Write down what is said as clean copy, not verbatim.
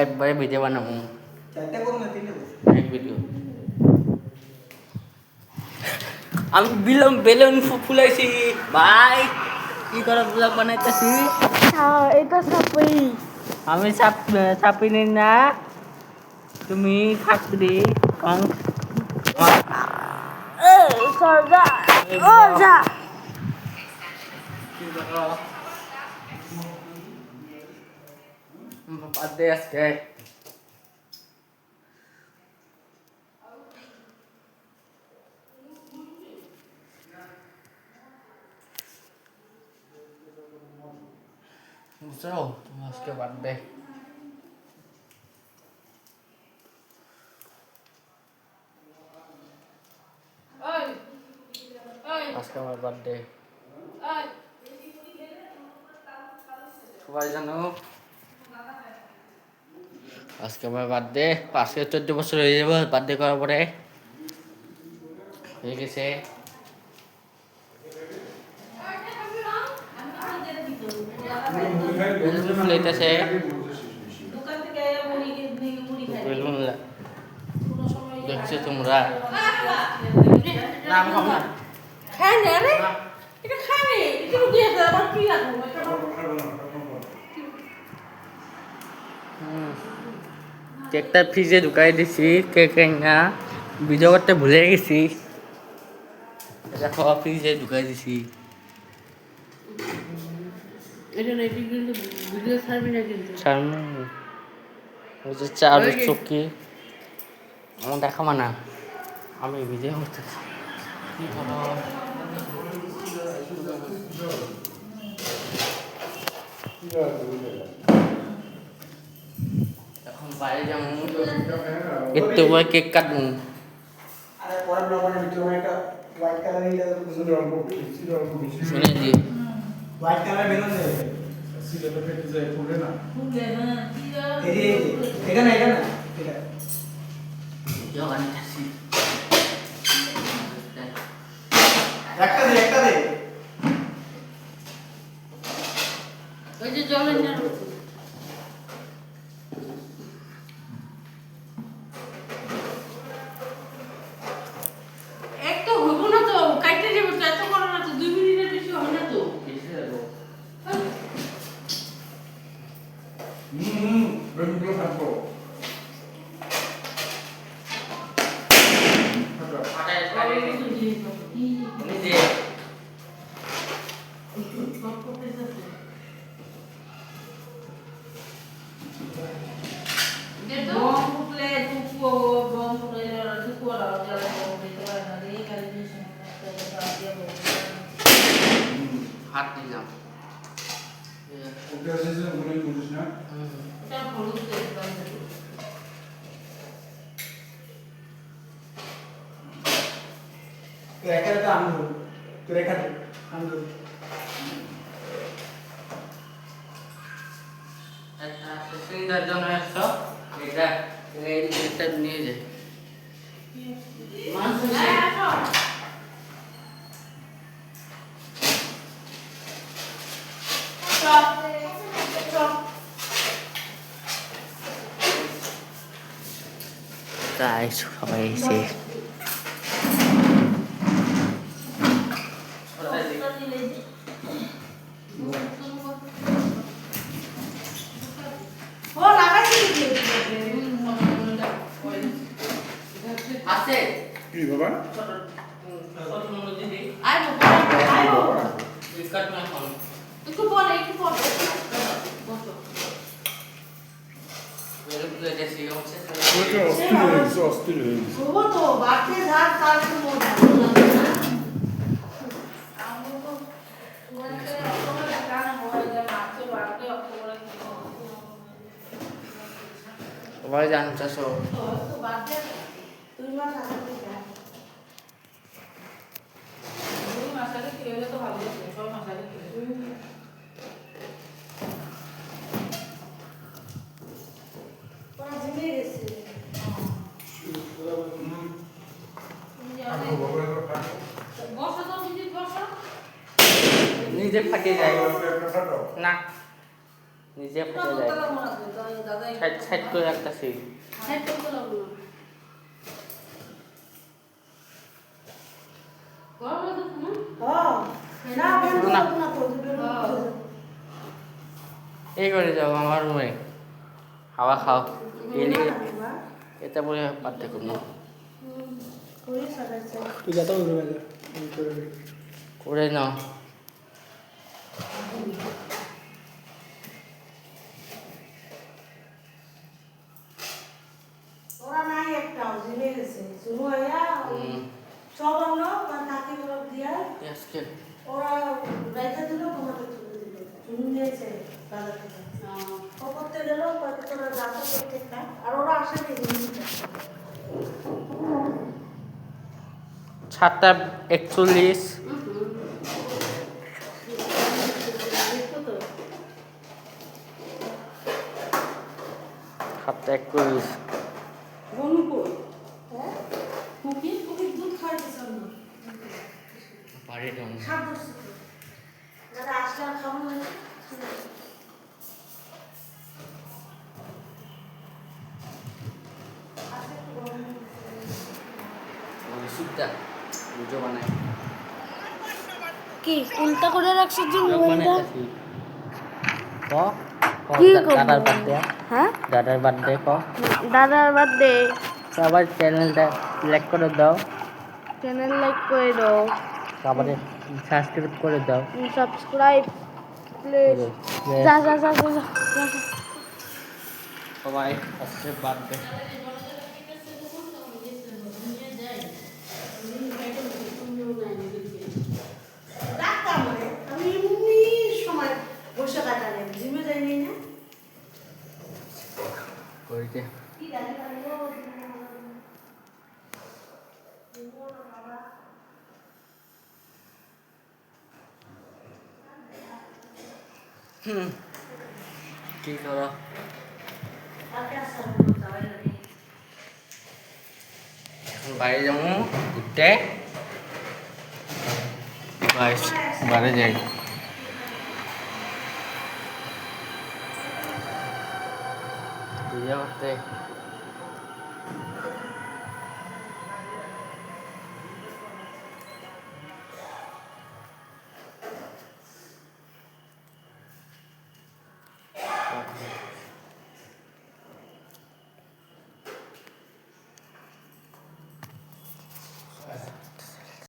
একবারে ভিডিও বানাবো। চারটা করুন না তিনটা এক ভিডিও। আমি বেলুন ফুলাইছি ভাই, কি করে ব্লগ বানাইতেছি। এটা সাপই আমি চাপিনি না, তুমি ছাত্রী কম। সরজা ও যা বাদে আজকে বুঝছো, আজকে বার্থডে। আজকে আমার বার্থডে, সবাই জানো আজকে আমার বার্থডে। আজকে 14 বছর হয়ে যাবো বার্থডে করার পরে, হয়ে গেছে। ফুলাইতেছে বেলুন, দেখছো তোমরা? না আমি খাবো না। খায় না রে এটা খায় না এটা দিয়ে দে আমার কি লাগবে কেকটা ফ্রিজে ঢুকাই দিছি, কেক না ভিডিও করতে ভুলে গেছি। দেখো ফ্রিজে ঢুকাই দিছি। এটা না এটা কিন্তু ভিডিও ছাড়বি না কিন্তু ছাড়মু। ওই যে চার চকি আমার দেখাবো না, আমি ভিডিও করতেছি। কি করো এখন বাইরে যাবো, একটু করে কেক কাটবো। আরে পরে ব্লগের ভিতরে একটা হোয়াইট কালার এটা সুন্দর অল্প শুনে দি হোয়াইট কালার বেলুন দেবে সিলেটে ফেটে যায় ফুলে না ফুলে হ্যাঁ এই যে এটা না এটা ভিডিও বানাইতেছি। একটা দে ওই যে জলের না এক তো হইব না তো কাইতে যাবে তো এত করো না তো 2 মিনিটের বেশি হবে না তো বেলুনগুলো থাকবো হাত দিলাম। ওটা আছে ওগুলোই বলিস না তো একটা তো আমদু তো রেখা দে আমদু একটা সিলিন্ডার জন্য একশো, এটা এটা নিয়ে যায়। তাই সবাই এসে আছে কি বাবা একটু পরে ওটা অস্থির হয়ে গেছে ও তো বাড়তে যাক তার একটু মন ভালো লাগবে না আমরা তো তোমাকে অক্টোবরে গান হয়ে যায় মার্চে বাড়তে অক্টোবরে সবাই জানতেছ তো বাড়তে 2 মাস আগে যায় 2 মাস আগে কি হলে তো ভালো হতো 6 মাস আগে কি নিজে ফাটিয়ে যায় না। নিজে না, ফেটে যায় করতে লাগবো না তো, তাই দাদাই সাইড সাইড করে রাখতেছি হ্যাঁ, করতে লাগবো না। গরম লাগছে না? না বের করবো না তো বের করবো। এই করে যাও আমার রুমে হাওয়া খাও এলি এটা বলে পারতে কোনো তুই যা তো রুমে যা করে নাও ওরা নাই একটাও জিমে গেছে শুরু হইয়া সব আনলো তার কাকি বরফ দিয়া আজকে ওরা রাইতে দিল তোমাদের তুলে দিল চুন দিয়েছে বাজার থেকে ও করতে গেল কয়েক তোরা যাতো প্রত্যেকটা আর ওরা আসেনি জিনিসটা 7:41 7:21 বনুপুর কুকি কুকি দুধ খাওয়াইতেছে না বাড়ি যাও সাত বছর যারা আসলে আর খাবো না সুবিধা ভিডিও বানাই কি উল্টা করে রাখছিস যে মোবাইলটা বানাইতাছি ক কি করবো? দাদার বার্থডে হ্যাঁ দাদার বার্থডে ক দাদার বার্থডে সবাই চ্যানেলটা লাইক করে দাও চ্যানেল লাইক করে দাও সবাই সাবস্ক্রাইব করে দাও সাবস্ক্রাইব প্লিজ যা যা যা যা যা, যা। সবাই আজকে বার্থডে ডাক্তার মানে আমি এমনি সময় বসে কাটালে জিমে যাইনি না করিতে কি জানি কি করো এখন বাইরে যাবো ঘুরতে বাইরে যাই ভিডিও করতে